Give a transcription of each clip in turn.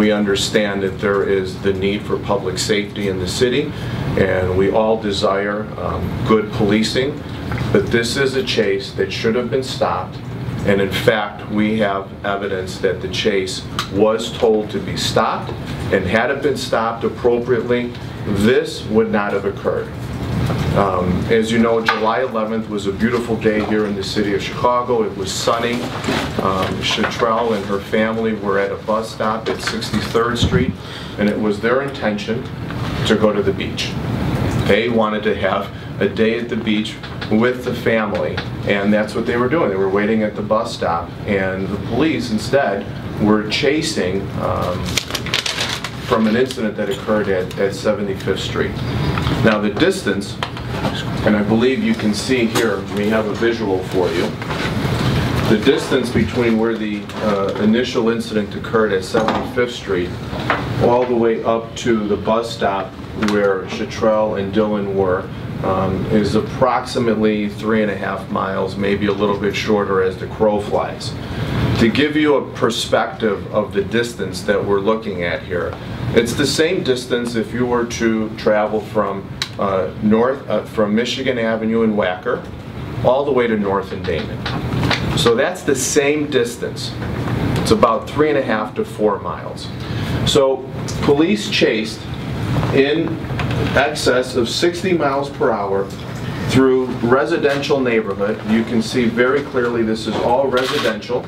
We understand that there is the need for public safety in the city, and we all desire good policing, but this is a chase that should have been stopped, and in fact, we have evidence that the chase was told to be stopped, and had it been stopped appropriately, this would not have occurred. As you know, July 11th was a beautiful day here in the city of Chicago. It was sunny. Shatrelle and her family were at a bus stop at 63rd Street, and it was their intention to go to the beach. They wanted to have a day at the beach with the family, and that's what they were doing. They were waiting at the bus stop, and the police instead were chasing from an incident that occurred at 75th Street. Now the distance, and I believe you can see here, we have a visual for you. The distance between where the initial incident occurred at 75th Street all the way up to the bus stop where Shatrelle and Dillan were is approximately 3.5 miles, maybe a little bit shorter as the crow flies. To give you a perspective of the distance that we're looking at here, it's the same distance if you were to travel from from Michigan Avenue in Wacker all the way to North and Damon. So that's the same distance. It's about 3.5 to 4 miles. So police chased in excess of 60 miles per hour through residential neighborhood. You can see very clearly this is all residential.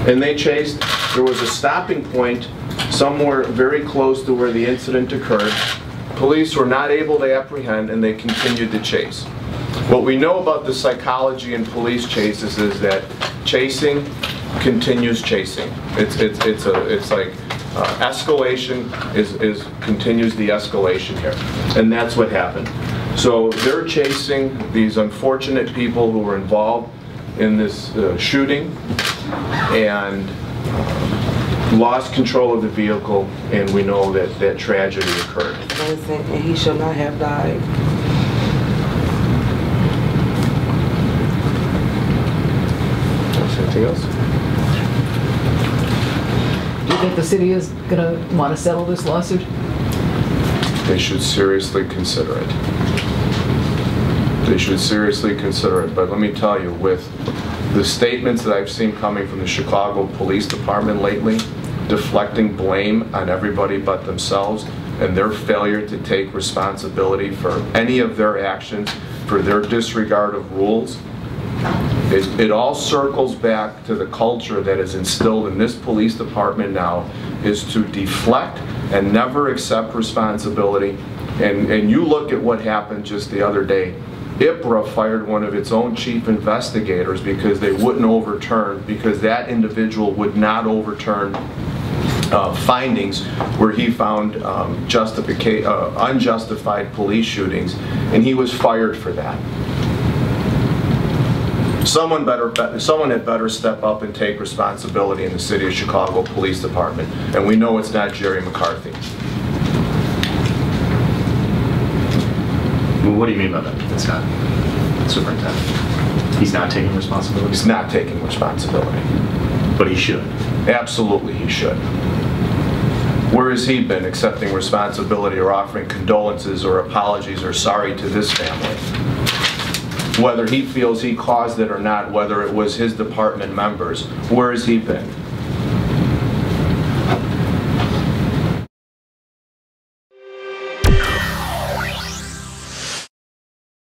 And they chased, there was a stopping point somewhere very close to where the incident occurred. Police were not able to apprehend, and they continued the chase. What we know about the psychology in police chases is that chasing continues chasing. It's like escalation continues the escalation here, and that's what happened. So they're chasing these unfortunate people who were involved in this shooting and lost control of the vehicle, and we know that that tragedy occurred. And he should not have died. Anything else? Do you think the city is going to want to settle this lawsuit? They should seriously consider it. They should seriously consider it. But let me tell you, with the statements that I've seen coming from the Chicago Police Department lately, deflecting blame on everybody but themselves, and their failure to take responsibility for any of their actions, for their disregard of rules, it all circles back to the culture that is instilled in this police department now, is to deflect and never accept responsibility. And you look at what happened just the other day. IPRA fired one of its own chief investigators because they wouldn't overturn, because that individual would not overturn findings where he found unjustified police shootings, and he was fired for that. Someone had better step up and take responsibility in the City of Chicago Police Department, and we know it's not Jerry McCarthy. What do you mean by that? It's not superintendent. He's not taking responsibility? He's not taking responsibility. But he should. Absolutely he should. Where has he been accepting responsibility or offering condolences or apologies or sorry to this family? Whether he feels he caused it or not, whether it was his department members, where has he been?